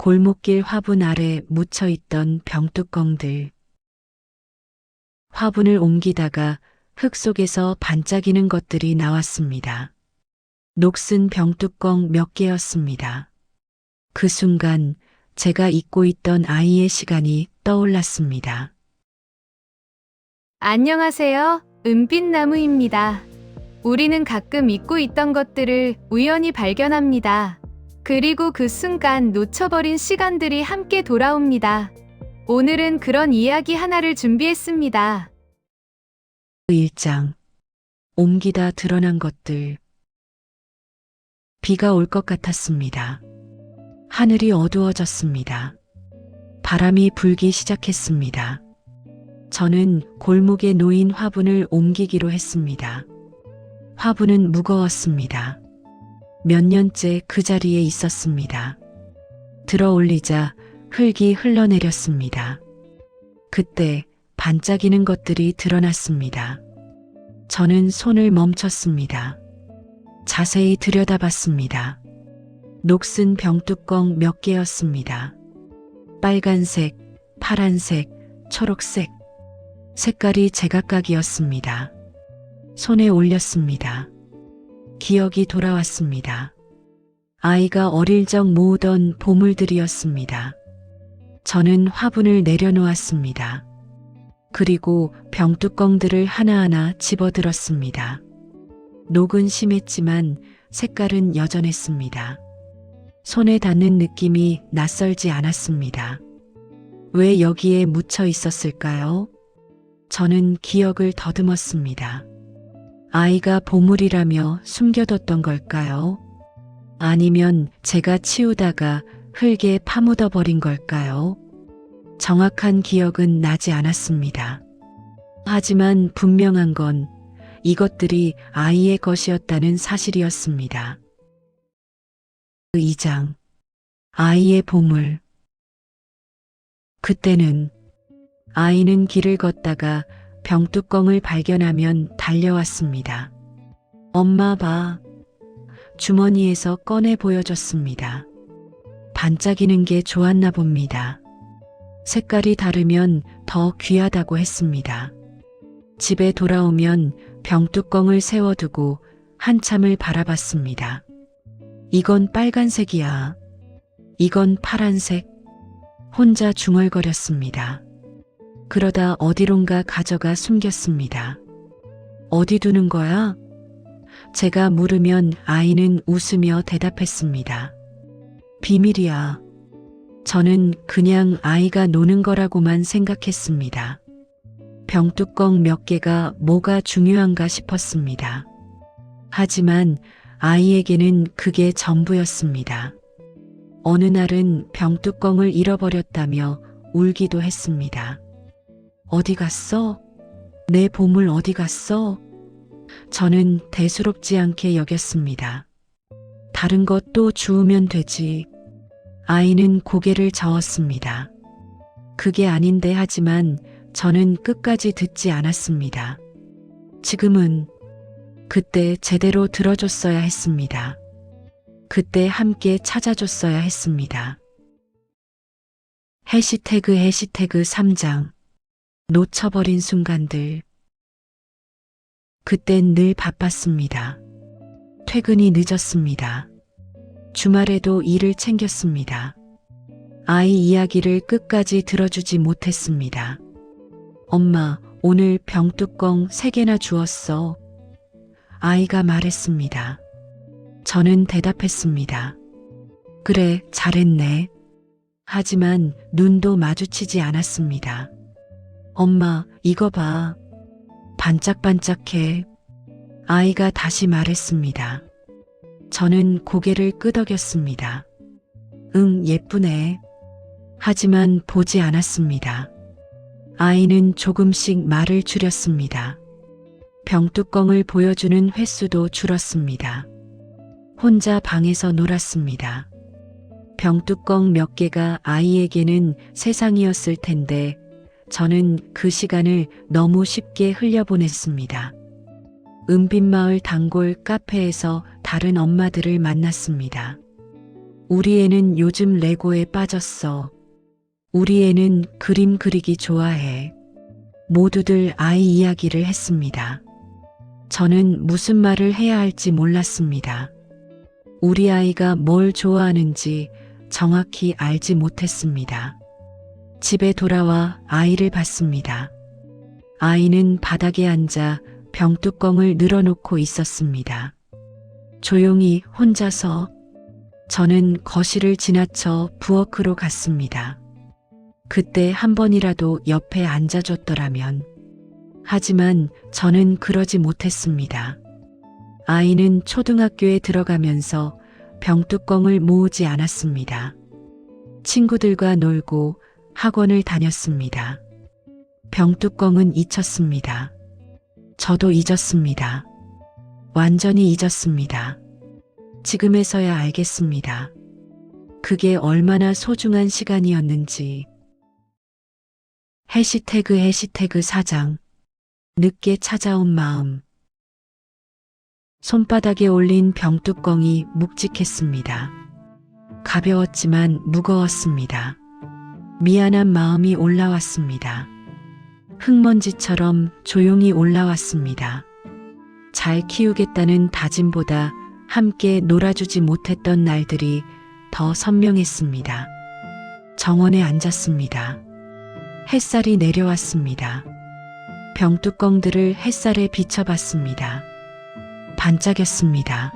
골목길 화분 아래 묻혀있던 병뚜껑들. 화분을 옮기다가 흙 속에서 반짝이는 것들이 나왔습니다. 녹슨 병뚜껑 몇 개였습니다. 그 순간 제가 잊고 있던 아이의 시간이 떠올랐습니다. 안녕하세요. 은빛나무입니다. 우리는 가끔 잊고 있던 것들을 우연히 발견합니다. 그리고 그 순간 놓쳐버린 시간들이 함께 돌아옵니다. 오늘은 그런 이야기 하나를 준비했습니다. 1장. 옮기다 드러난 것들. 비가 올 것 같았습니다. 하늘이 어두워졌습니다. 바람이 불기 시작했습니다. 저는 골목에 놓인 화분을 옮기기로 했습니다. 화분은 무거웠습니다. 몇 년째 그 자리에 있었습니다. 들어 올리자 흙이 흘러내렸습니다. 그때 반짝이는 것들이 드러났습니다. 저는 손을 멈췄습니다. 자세히 들여다봤습니다. 녹슨 병뚜껑 몇 개였습니다. 빨간색, 파란색, 초록색. 색깔이 제각각이었습니다. 손에 올렸습니다. 기억이 돌아왔습니다. 아이가 어릴 적 모으던 보물들이었습니다. 저는 화분을 내려놓았습니다. 그리고 병뚜껑들을 하나하나 집어들었습니다. 녹은 심했지만 색깔은 여전했습니다. 손에 닿는 느낌이 낯설지 않았습니다. 왜 여기에 묻혀 있었을까요? 저는 기억을 더듬었습니다. 아이가 보물이라며 숨겨뒀던 걸까요? 아니면 제가 치우다가 흙에 파묻어 버린 걸까요? 정확한 기억은 나지 않았습니다. 하지만 분명한 건 이것들이 아이의 것이었다는 사실이었습니다. 2장. 아이의 보물. 그때는 아이는 길을 걷다가 병뚜껑을 발견하면 달려왔습니다. 엄마 봐. 주머니에서 꺼내 보여줬습니다. 반짝이는 게 좋았나 봅니다. 색깔이 다르면 더 귀하다고 했습니다. 집에 돌아오면 병뚜껑을 세워두고 한참을 바라봤습니다. 이건 빨간색이야. 이건 파란색. 혼자 중얼거렸습니다. 그러다 어디론가 가져가 숨겼습니다. 어디 두는 거야? 제가 물으면 아이는 웃으며 대답했습니다. 비밀이야. 저는 그냥 아이가 노는 거라고만 생각했습니다. 병뚜껑 몇 개가 뭐가 중요한가 싶었습니다. 하지만 아이에게는 그게 전부였습니다. 어느 날은 병뚜껑을 잃어버렸다며 울기도 했습니다. 어디 갔어? 내 보물 어디 갔어? 저는 대수롭지 않게 여겼습니다. 다른 것 또 주우면 되지. 아이는 고개를 저었습니다. 그게 아닌데 하지만 저는 끝까지 듣지 않았습니다. 지금은 그때 제대로 들어줬어야 했습니다. 그때 함께 찾아줬어야 했습니다. 해시태그 3장. 놓쳐버린 순간들. 그땐 늘 바빴습니다. 퇴근이 늦었습니다. 주말에도 일을 챙겼습니다. 아이 이야기를 끝까지 들어주지 못했습니다. 엄마, 오늘 병뚜껑 3개나 주웠어. 아이가 말했습니다. 저는 대답했습니다. 그래, 잘했네. 하지만 눈도 마주치지 않았습니다. 엄마, 이거 봐. 반짝반짝해. 아이가 다시 말했습니다. 저는 고개를 끄덕였습니다. 응, 예쁘네. 하지만 보지 않았습니다. 아이는 조금씩 말을 줄였습니다. 병뚜껑을 보여주는 횟수도 줄었습니다. 혼자 방에서 놀았습니다. 병뚜껑 몇 개가 아이에게는 세상이었을 텐데 저는 그 시간을 너무 쉽게 흘려보냈습니다. 은빛마을 단골 카페에서 다른 엄마들을 만났습니다. 우리 애는 요즘 레고에 빠졌어. 우리 애는 그림 그리기 좋아해. 모두들 아이 이야기를 했습니다. 저는 무슨 말을 해야 할지 몰랐습니다. 우리 아이가 뭘 좋아하는지 정확히 알지 못했습니다. 집에 돌아와 아이를 봤습니다. 아이는 바닥에 앉아 병뚜껑을 늘어놓고 있었습니다. 조용히 혼자서. 저는 거실을 지나쳐 부엌으로 갔습니다. 그때 한 번이라도 옆에 앉아줬더라면. 하지만 저는 그러지 못했습니다. 아이는 초등학교에 들어가면서 병뚜껑을 모으지 않았습니다. 친구들과 놀고 학원을 다녔습니다. 병뚜껑은 잊혔습니다. 저도 잊었습니다. 완전히 잊었습니다. 지금에서야 알겠습니다. 그게 얼마나 소중한 시간이었는지. 해시태그 사장. 늦게 찾아온 마음. 손바닥에 올린 병뚜껑이 묵직했습니다. 가벼웠지만 무거웠습니다. 미안한 마음이 올라왔습니다. 흙먼지처럼 조용히 올라왔습니다. 잘 키우겠다는 다짐보다 함께 놀아주지 못했던 날들이 더 선명했습니다. 정원에 앉았습니다. 햇살이 내려왔습니다. 병뚜껑들을 햇살에 비춰봤습니다. 반짝였습니다.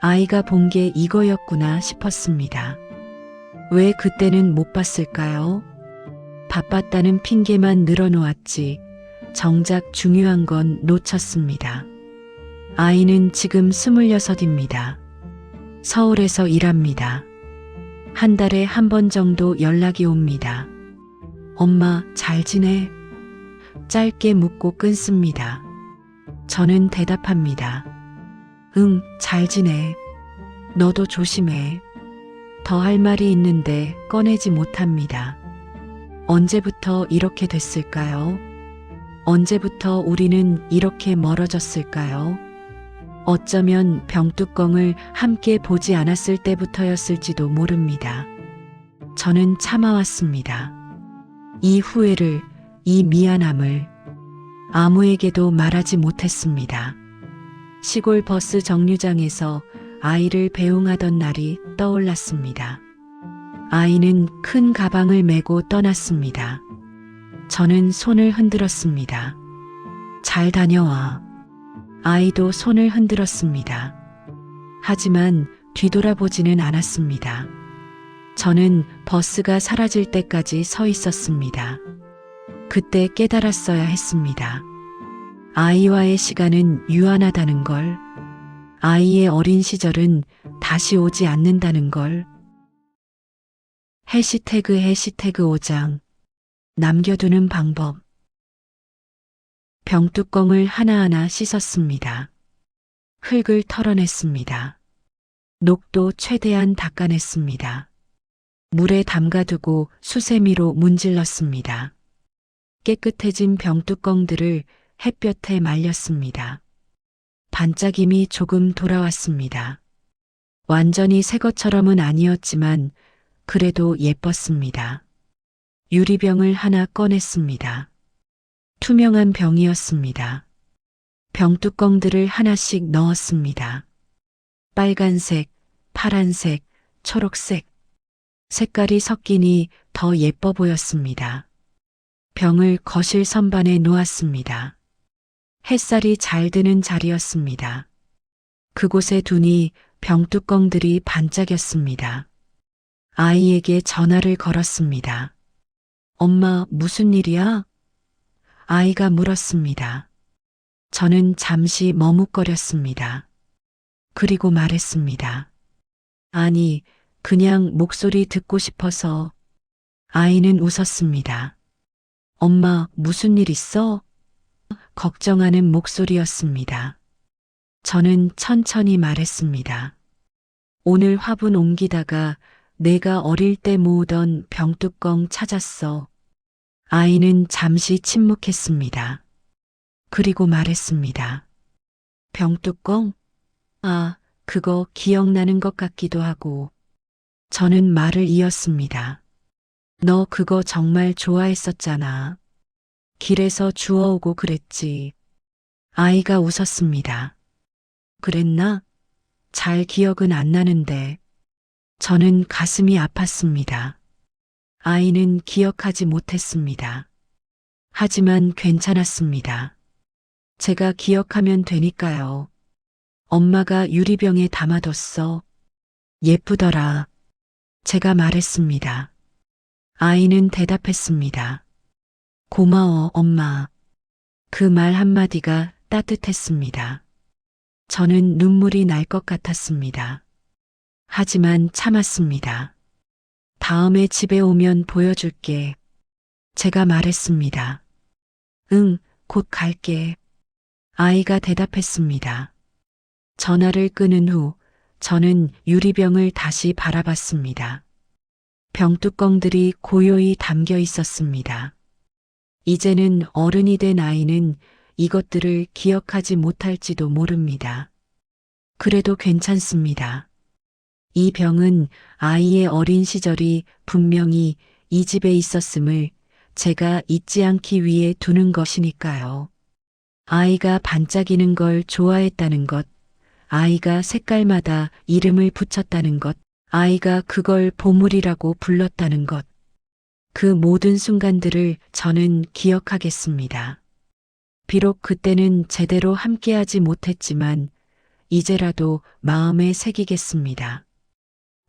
아이가 본 게 이거였구나 싶었습니다. 왜 그때는 못 봤을까요? 바빴다는 핑계만 늘어놓았지 정작 중요한 건 놓쳤습니다. 아이는 지금 26입니다. 서울에서 일합니다. 한 달에 한 번 정도 연락이 옵니다. 엄마, 잘 지내? 짧게 묻고 끊습니다. 저는 대답합니다. 응, 잘 지내. 너도 조심해. 더 할 말이 있는데 꺼내지 못합니다. 언제부터 이렇게 됐을까요? 언제부터 우리는 이렇게 멀어졌을까요? 어쩌면 병뚜껑을 함께 보지 않았을 때부터였을지도 모릅니다. 저는 참아왔습니다. 이 후회를, 이 미안함을 아무에게도 말하지 못했습니다. 시골 버스 정류장에서 아이를 배웅하던 날이 떠올랐습니다. 아이는 큰 가방을 메고 떠났습니다. 저는 손을 흔들었습니다. 잘 다녀와. 아이도 손을 흔들었습니다. 하지만 뒤돌아보지는 않았습니다. 저는 버스가 사라질 때까지 서 있었습니다. 그때 깨달았어야 했습니다. 아이와의 시간은 유한하다는 걸, 아이의 어린 시절은 다시 오지 않는다는 걸. 해시태그 5장. 남겨두는 방법. 병뚜껑을 하나하나 씻었습니다. 흙을 털어냈습니다. 녹도 최대한 닦아냈습니다. 물에 담가두고 수세미로 문질렀습니다. 깨끗해진 병뚜껑들을 햇볕에 말렸습니다. 반짝임이 조금 돌아왔습니다. 완전히 새 것처럼은 아니었지만 그래도 예뻤습니다. 유리병을 하나 꺼냈습니다. 투명한 병이었습니다. 병뚜껑들을 하나씩 넣었습니다. 빨간색, 파란색, 초록색. 색깔이 섞이니 더 예뻐 보였습니다. 병을 거실 선반에 놓았습니다. 햇살이 잘 드는 자리였습니다. 그곳에 두니 병뚜껑들이 반짝였습니다. 아이에게 전화를 걸었습니다. 엄마, 무슨 일이야? 아이가 물었습니다. 저는 잠시 머뭇거렸습니다. 그리고 말했습니다. 아니, 그냥 목소리 듣고 싶어서. 아이는 웃었습니다. 엄마, 무슨 일 있어? 걱정하는 목소리였습니다. 저는 천천히 말했습니다. 오늘 화분 옮기다가 내가 어릴 때 모으던 병뚜껑 찾았어. 아이는 잠시 침묵했습니다. 그리고 말했습니다. 병뚜껑? 아, 그거 기억나는 것 같기도 하고. 저는 말을 이었습니다. 너 그거 정말 좋아했었잖아. 길에서 주워오고 그랬지. 아이가 웃었습니다. 그랬나? 잘 기억은 안 나는데. 저는 가슴이 아팠습니다. 아이는 기억하지 못했습니다. 하지만 괜찮았습니다. 제가 기억하면 되니까요. 엄마가 유리병에 담아뒀어. 예쁘더라. 제가 말했습니다. 아이는 대답했습니다. 고마워, 엄마. 그 말 한마디가 따뜻했습니다. 저는 눈물이 날 것 같았습니다. 하지만 참았습니다. 다음에 집에 오면 보여줄게. 제가 말했습니다. 응, 곧 갈게. 아이가 대답했습니다. 전화를 끊은 후 저는 유리병을 다시 바라봤습니다. 병뚜껑들이 고요히 담겨 있었습니다. 이제는 어른이 된 아이는 이것들을 기억하지 못할지도 모릅니다. 그래도 괜찮습니다. 이 병은 아이의 어린 시절이 분명히 이 집에 있었음을 제가 잊지 않기 위해 두는 것이니까요. 아이가 반짝이는 걸 좋아했다는 것, 아이가 색깔마다 이름을 붙였다는 것, 아이가 그걸 보물이라고 불렀다는 것. 그 모든 순간들을 저는 기억하겠습니다. 비록 그때는 제대로 함께하지 못했지만 이제라도 마음에 새기겠습니다.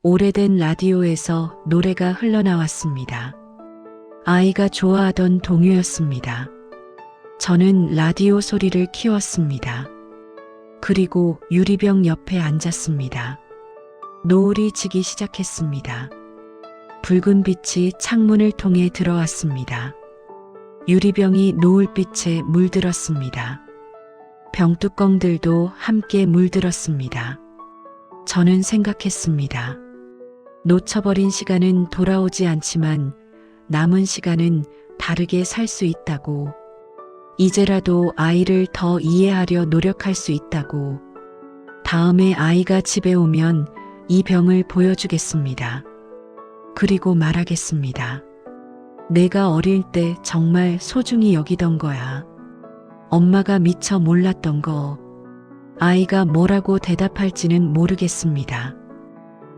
오래된 라디오에서 노래가 흘러나왔습니다. 아이가 좋아하던 동요였습니다. 저는 라디오 소리를 키웠습니다. 그리고 유리병 옆에 앉았습니다. 노을이 지기 시작했습니다. 붉은 빛이 창문을 통해 들어왔습니다. 유리병이 노을빛에 물들었습니다. 병뚜껑들도 함께 물들었습니다. 저는 생각했습니다. 놓쳐버린 시간은 돌아오지 않지만 남은 시간은 다르게 살 수 있다고. 이제라도 아이를 더 이해하려 노력할 수 있다고. 다음에 아이가 집에 오면 이 병을 보여주겠습니다. 그리고 말하겠습니다. 내가 어릴 때 정말 소중히 여기던 거야. 엄마가 미처 몰랐던 거. 아이가 뭐라고 대답할지는 모르겠습니다.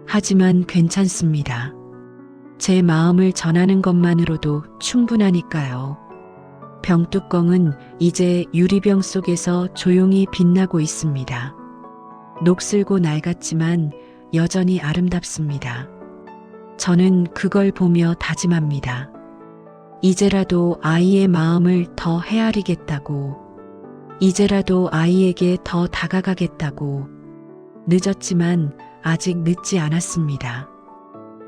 하지만 괜찮습니다. 제 마음을 전하는 것만으로도 충분하니까요. 병뚜껑은 이제 유리병 속에서 조용히 빛나고 있습니다. 녹슬고 낡았지만 여전히 아름답습니다. 저는 그걸 보며 다짐합니다. 이제라도 아이의 마음을 더 헤아리겠다고. 이제라도 아이에게 더 다가가겠다고. 늦었지만 아직 늦지 않았습니다.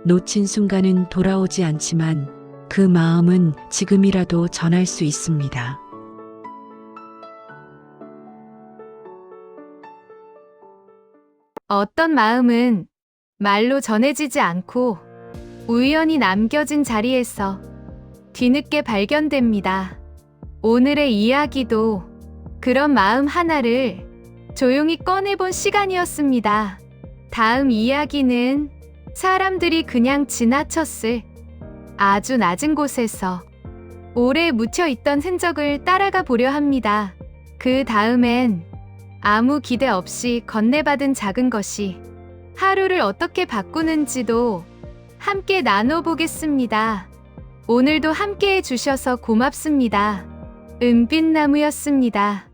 놓친 순간은 돌아오지 않지만 그 마음은 지금이라도 전할 수 있습니다. 어떤 마음은 말로 전해지지 않고 우연히 남겨진 자리에서 뒤늦게 발견됩니다. 오늘의 이야기도 그런 마음 하나를 조용히 꺼내본 시간이었습니다. 다음 이야기는 사람들이 그냥 지나쳤을 아주 낮은 곳에서 오래 묻혀 있던 흔적을 따라가 보려 합니다. 그 다음엔 아무 기대 없이 건네받은 작은 것이 하루를 어떻게 바꾸는지도 함께 나눠보겠습니다. 오늘도 함께 해주셔서 고맙습니다. 은빛나무였습니다.